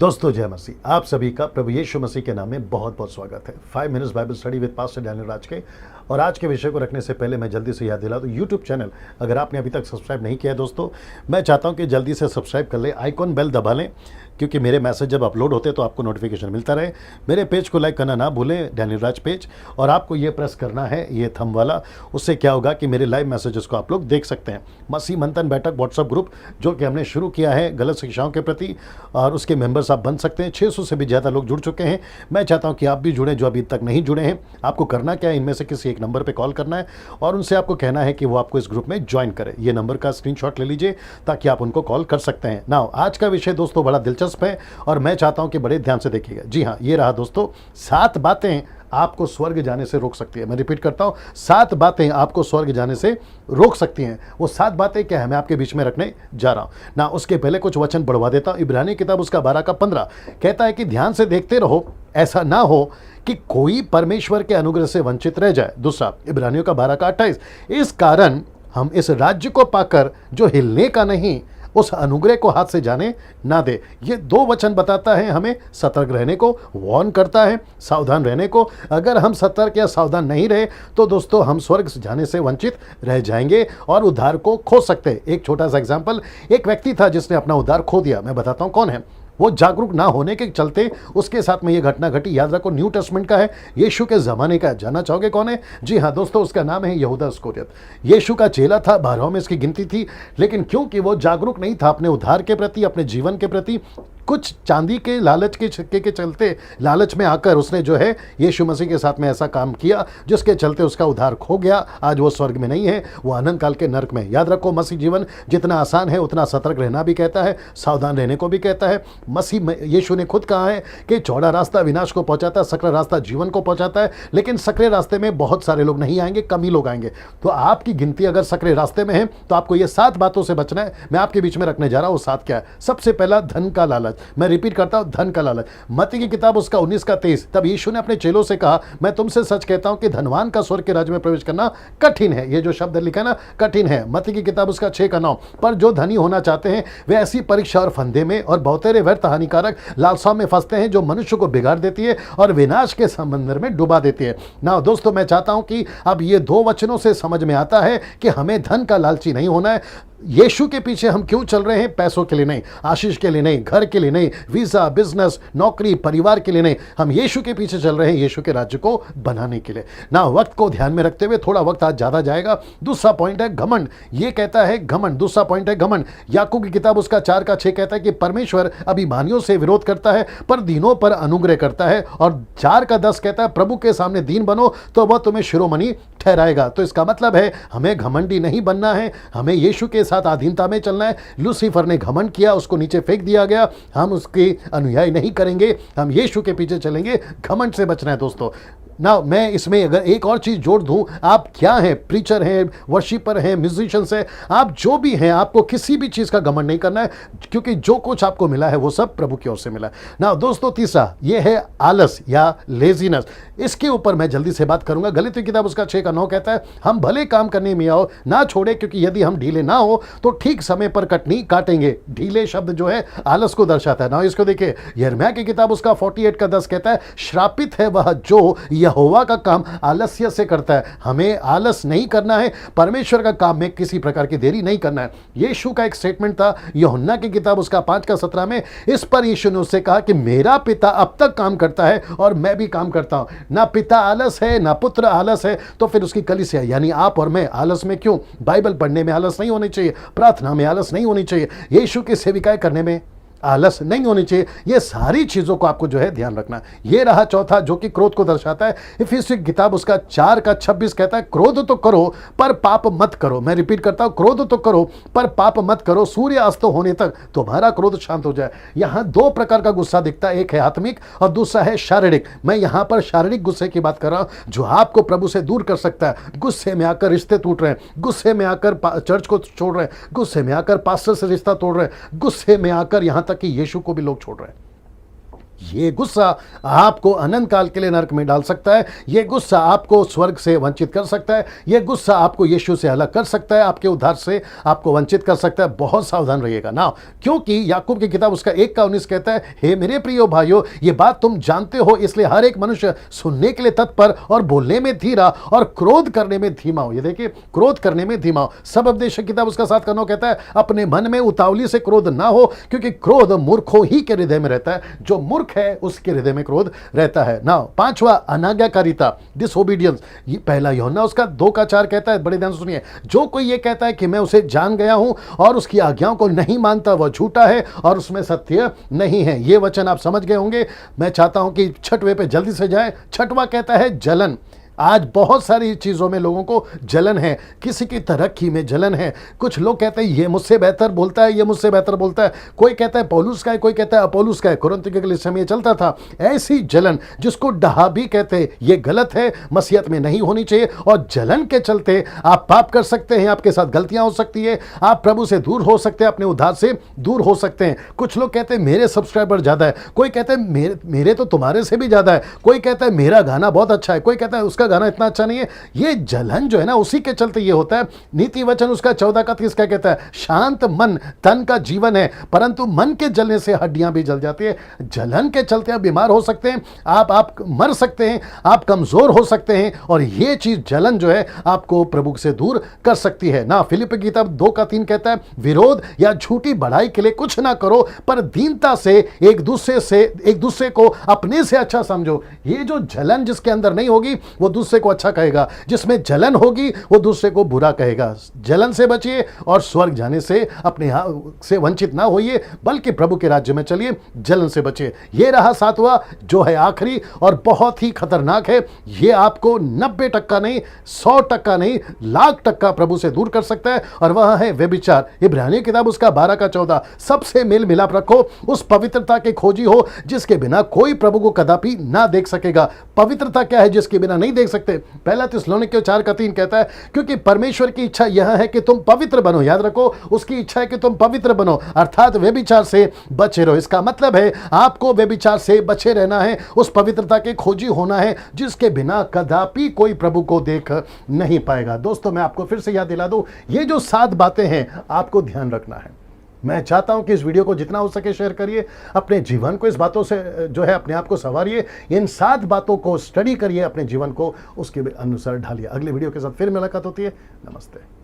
दोस्तों जय मसीह। आप सभी का प्रभु यीशु मसीह के नाम में बहुत बहुत स्वागत है। 5 minutes Bible study with pastor Daniel Raj के। और आज के विषय को रखने से पहले मैं जल्दी से याद दिला दूं, यूट्यूब चैनल अगर आपने अभी तक सब्सक्राइब नहीं किया है दोस्तों, मैं चाहता हूं कि जल्दी से सब्सक्राइब कर ले, आइकॉन बेल दबा लें, क्योंकि मेरे मैसेज जब अपलोड होते हैं तो आपको नोटिफिकेशन मिलता रहे। मेरे पेज को लाइक करना ना भूलें, डैनियल राज पेज, और आपको ये प्रेस करना है ये थंब वाला। उससे क्या होगा कि मेरे लाइव मैसेजेस को आप लोग देख सकते हैं। मसीह मंथन बैठक व्हाट्सएप ग्रुप जो कि हमने शुरू किया है गलत शिक्षाओं के प्रति, और उसके मेंबर्स आप बन सकते हैं। 600 से भी ज़्यादा लोग जुड़ चुके हैं। मैं चाहता हूं कि आप भी जुड़ें जो अभी तक नहीं जुड़े हैं। आपको करना क्या है, इनमें से किसी एक नंबर पर कॉल करना है और उनसे आपको कहना है कि वो आपको इस ग्रुप में ज्वाइन करें। ये नंबर का स्क्रीनशॉट ले लीजिए ताकि आप उनको कॉल कर सकते हैं। नाउ आज का विषय दोस्तों बड़ा दिलचस्प है और मैं चाहता हूं कि बड़े ध्यान से देखिएगा। जी हाँ, ये रहा दोस्तों, 7 बातें आपको स्वर्ग जाने से रोक सकती है। मैं रिपीट करता हूं, 7 बातें आपको स्वर्ग जाने से रोक सकती हैं। वो 7 बातें क्या है, मैं आपके बीच में रखने जा रहा हूं ना। उसके पहले कुछ वचन बढ़वा देता हूं। इब्रानी किताब उसका 12 का 15 कहता है कि ध्यान से देखते रहो, ऐसा ना हो कि कोई परमेश्वर के अनुग्रह से वंचित रह जाए। दूसरा, इब्रानियों का 12 का 28, इस कारण हम इस राज्य को पाकर जो हिलने का नहीं, उस अनुग्रह को हाथ से जाने ना दे। ये 2 वचन बताता है हमें सतर्क रहने को, वार्न करता है सावधान रहने को। अगर हम सतर्क या सावधान नहीं रहे तो दोस्तों हम स्वर्ग जाने से वंचित रह जाएंगे और उद्धार को खो सकते हैं। एक छोटा सा एग्जांपल, एक व्यक्ति था जिसने अपना उद्धार खो दिया। मैं बताता हूं कौन है। वो जागरूक ना होने के चलते उसके साथ में ये घटना घटी। याद रखो, न्यू टेस्टमेंट का है, यीशु के ज़माने का है। जानना चाहोगे कौन है? जी हाँ दोस्तों, उसका नाम है यहूदा इस्करियोत। यीशु का चेला था, 12 में इसकी गिनती थी, लेकिन क्योंकि वो जागरूक नहीं था अपने उद्धार के प्रति, अपने जीवन के प्रति, कुछ चांदी के लालच के छक्के के चलते लालच में आकर उसने जो है यीशु मसीह के साथ में ऐसा काम किया जिसके चलते उसका उद्धार खो गया। आज वो स्वर्ग में नहीं है, वो अनंत काल के नरक में। याद रखो, मसीह जीवन जितना आसान है उतना सतर्क रहना भी कहता है, सावधान रहने को भी कहता है। मसीह यीशु ने खुद कहा है कि चौड़ा रास्ता विनाश को पहुंचाता है, सकरा रास्ता जीवन को पहुंचाता है, लेकिन सकरे रास्ते में बहुत सारे लोग नहीं आएंगे, कम ही लोग आएंगे। तो आपकी गिनती अगर सकरे रास्ते में है तो आपको ये 7 बातों से बचना है। मैं आपके बीच में रखने जा रहा हूं। वो 7 क्या है? सबसे पहला, धन का लालच। मैं रिपीट करता हूं, धन का लालच। मत्ती की किताब उसका 19 का 23, तब यीशु ने अपने चेलों से कहा, मैं तुमसे सच कहता हूं कि धनवान का स्वर्ग के राज्य में प्रवेश करना कठिन है। ये जो शब्द लिखा है ना, कठिन है। मत्ती की किताब उसका 6 का 9, पर जो धनी होना चाहते हैं वे ऐसी परीक्षा और फंदे में और बहुतेरे व्यर्थ हानिकारक लालसाओं में फंसते हैं जो मनुष्य को बिगाड़ देती है और विनाश के समंदर में डुबा देती है। ना दोस्तों, मैं चाहता हूं कि अब ये 2 वचनों से समझ में आता है कि हमें धन का लालची नहीं होना है। यीशु के पीछे हम क्यों चल रहे हैं? पैसों के लिए नहीं, आशीष के लिए नहीं, घर के लिए नहीं, वीजा, बिजनेस, नौकरी, परिवार के लिए नहीं। हम यीशु के पीछे चल रहे हैं यीशु के राज्य को बनाने के लिए। ना वक्त को ध्यान में रखते हुए, थोड़ा वक्त आज ज्यादा जाएगा। दूसरा पॉइंट है घमंड। ये कहता है घमंड, दूसरा पॉइंट है घमंड। याकूब की किताब उसका 4 का 6 कहता है कि परमेश्वर अभिमानियों से विरोध करता है पर दीनों पर अनुग्रह करता है। और 4 का 10 कहता है प्रभु के सामने दीन बनो तो वह तुम्हें शिरोमणि ठहराएगा। तो इसका मतलब है हमें घमंडी नहीं बनना है, हमें यीशु के साथ अधीनता में चलना है। लूसीफर ने घमंड किया, उसको नीचे फेंक दिया गया। हम उसके अनुयायी नहीं करेंगे, हम यीशु के पीछे चलेंगे। घमंड से बचना है दोस्तों। ना मैं इसमें अगर एक और चीज जोड़ दूं, आप क्या हैं? प्रीचर हैं, वर्शिपर हैं, म्यूजिशियंस हैं, आप जो भी हैं, आपको किसी भी चीज का घमंड नहीं करना है, क्योंकि जो कुछ आपको मिला है वो सब प्रभु की ओर से मिला है। ना दोस्तों, तीसरा ये है आलस या लेजीनेस। इसके ऊपर मैं जल्दी से बात करूंगा। गलीतियों की किताब उसका 6 का 9 कहता है, हम भले काम करने में आओ ना छोड़े, क्योंकि यदि हम ढीले ना हो तो ठीक समय पर कटनी काटेंगे। ढीले शब्द जो है आलस को दर्शाता है। ना इसको देखिए, यिर्मयाह की किताब उसका 48 का 10 कहता है, श्रापित है वह जो यहोवा का काम आलस्य से करता है। हमें आलस नहीं करना है, परमेश्वर का काम में किसी प्रकार की देरी नहीं करना है। यीशु का एक स्टेटमेंट था यूहन्ना की किताब उसका 5 का 17 में, इस पर यीशु ने उससे कहा कि मेरा पिता अब तक काम करता है और मैं भी काम करता हूं। ना पिता आलस है ना पुत्र आलस है, तो फिर उसकी कलीसिया यानी आप और मैं आलस में क्यों? बाइबल पढ़ने में आलस नहीं होनी चाहिए, प्रार्थना में आलस नहीं होनी चाहिए, यीशु की सेविकाएं करने में आलस नहीं होनी चाहिए। ये सारी चीजों को आपको जो है ध्यान रखना। ये रहा चौथा, जो कि क्रोध को दर्शाता है। इफिसियों की किताब उसका 4 का 26 कहता है, क्रोध तो करो पर पाप मत करो। मैं रिपीट करता हूं, क्रोध तो करो पर पाप मत करो, सूर्य अस्त होने तक तुम्हारा क्रोध शांत हो जाए। यहां 2 प्रकार का गुस्सा दिखता है, एक है आत्मिक और दूसरा है शारीरिक। मैं यहां पर शारीरिक गुस्से की बात कर रहा हूं जो आपको प्रभु से दूर कर सकता है। गुस्से में आकर रिश्ते टूट रहे हैं, गुस्से में आकर चर्च को छोड़ रहे हैं, गुस्से में आकर पास्टर से रिश्ता तोड़ रहे हैं, गुस्से में आकर यहां कि यीशु को भी लोग छोड़ रहे हैं। ये गुस्सा आपको अनंत काल के लिए नरक में डाल सकता है। ये गुस्सा आपको स्वर्ग से वंचित कर सकता है। ये गुस्सा आपको यीशु से अलग कर सकता है, आपके उद्धार से आपको वंचित कर सकता है। बहुत सावधान रहिएगा ना, क्योंकि याकूब की किताब उसका 1:19 कहता है, हे मेरे प्रियो भाइयों, ये बात तुम जानते हो, इसलिए हर एक मनुष्य सुनने के लिए तत्पर और बोलने में धीरा और क्रोध करने में धीमा हो। ये देखिए, क्रोध करने में धीमा हो। सब उपदेश की किताब उसका 7:9 कहता है, अपने मन में उतावली से क्रोध ना हो, क्योंकि क्रोध मूर्खों ही के हृदय में रहता है। जो मूर्ख है उसके हृदय में क्रोध रहता है ना। 5वां अनाज्ञाकारिता, डिसओबीडियंस। ये पहला यूहन्ना उसका 2:4 कहता है, बड़े ध्यान से सुनिए, जो कोई ये कहता है कि मैं उसे जान गया हूं और उसकी आज्ञाओं को नहीं मानता, वह झूठा है और उसमें सत्य नहीं है। ये वचन आप समझ गए होंगे। मैं चाहता हूं कि 6वें पे जल्दी से जाए। 6वां कहता है जलन। आज बहुत सारी चीज़ों में लोगों को जलन है, किसी की तरक्की में जलन है। कुछ लोग कहते हैं ये मुझसे बेहतर बोलता है, ये मुझसे बेहतर बोलता है। कोई कहता है पौलुस का है, कोई कहता है अपोलुस का है। कुरिन्थियों के समय ये चलता था। ऐसी जलन जिसको डहा भी कहते हैं, ये गलत है, मसीहत में नहीं होनी चाहिए। और जलन के चलते आप पाप कर सकते हैं, आपके साथ गलतियां हो सकती है, आप प्रभु से दूर हो सकते हैं, अपने उद्धार से दूर हो सकते हैं। कुछ लोग कहते हैं मेरे सब्सक्राइबर ज़्यादा है, कोई कहते हैं मेरे तो तुम्हारे से भी ज़्यादा है, कोई कहता है मेरा गाना बहुत अच्छा है, कोई कहता है उसका गाना इतना अच्छा नहीं है। ये जलन जो है ना, उसी के चलते ये होता है। नीति वचन उसका 14:31 क्या कहता है, शांत मन तन का जीवन है, परंतु मन के जलने से हड्डियां भी जल जाती है। जलन के चलते आप बीमार हो सकते हैं, आप मर सकते हैं, आप कमजोर हो सकते हैं। और ये चीज जलन जो है आपको प्रभु से दूर कर सकती है ना। फिलिप्पी की किताब 2:3 कहता है, विरोध या झूठी बढ़ाई के लिए कुछ ना करो, पर दीनता से एक दूसरे को अपने से अच्छा समझो। ये जो जलन जिसके अंदर नहीं होगी वो दूसरे को अच्छा कहेगा, जिसमें जलन होगी वो दूसरे को बुरा कहेगा। जलन से बचिए और स्वर्ग जाने से अपने से वंचित ना होइए, बल्कि प्रभु के राज्य में चलिए, जलन से बचिए। ये रहा 7वां जो है आखिरी और बहुत ही खतरनाक है। ये आपको 90% नहीं, 100% नहीं, 1,00,000% प्रभु से दूर कर सकता है, और वह है व्यभिचार। इब्रानियों की किताब उसका 12:14, सबसे मेल मिलाप रखो, उस पवित्रता के खोजी हो जिसके बिना कोई प्रभु को कदापि ना देख सकेगा। पवित्रता क्या है जिसके बिना नहीं देख सकते? पहला थिस्सलुनीकियों 4:3 कहता है, क्योंकि परमेश्वर की इच्छा यह है कि तुम पवित्र बनो। याद रखो, उसकी इच्छा है कि तुम पवित्र बनो, अर्थात व्यभिचार से बचे रहो। इसका मतलब है आपको व्यभिचार से बचे रहना है, उस पवित्रता के खोजी होना है जिसके बिना कदापि कोई प्रभु को देख नहीं पाएगा। दोस्तों, मैं आपको फिर से याद दिला दूं, ये जो 7 बातें हैं आपको ध्यान रखना है। मैं चाहता हूं कि इस वीडियो को जितना हो सके शेयर करिए, अपने जीवन को इस बातों से जो है अपने आप को संवारिए, इन 7 बातों को स्टडी करिए, अपने जीवन को उसके अनुसार ढालिए। अगले वीडियो के साथ फिर मुलाकात होती है। नमस्ते।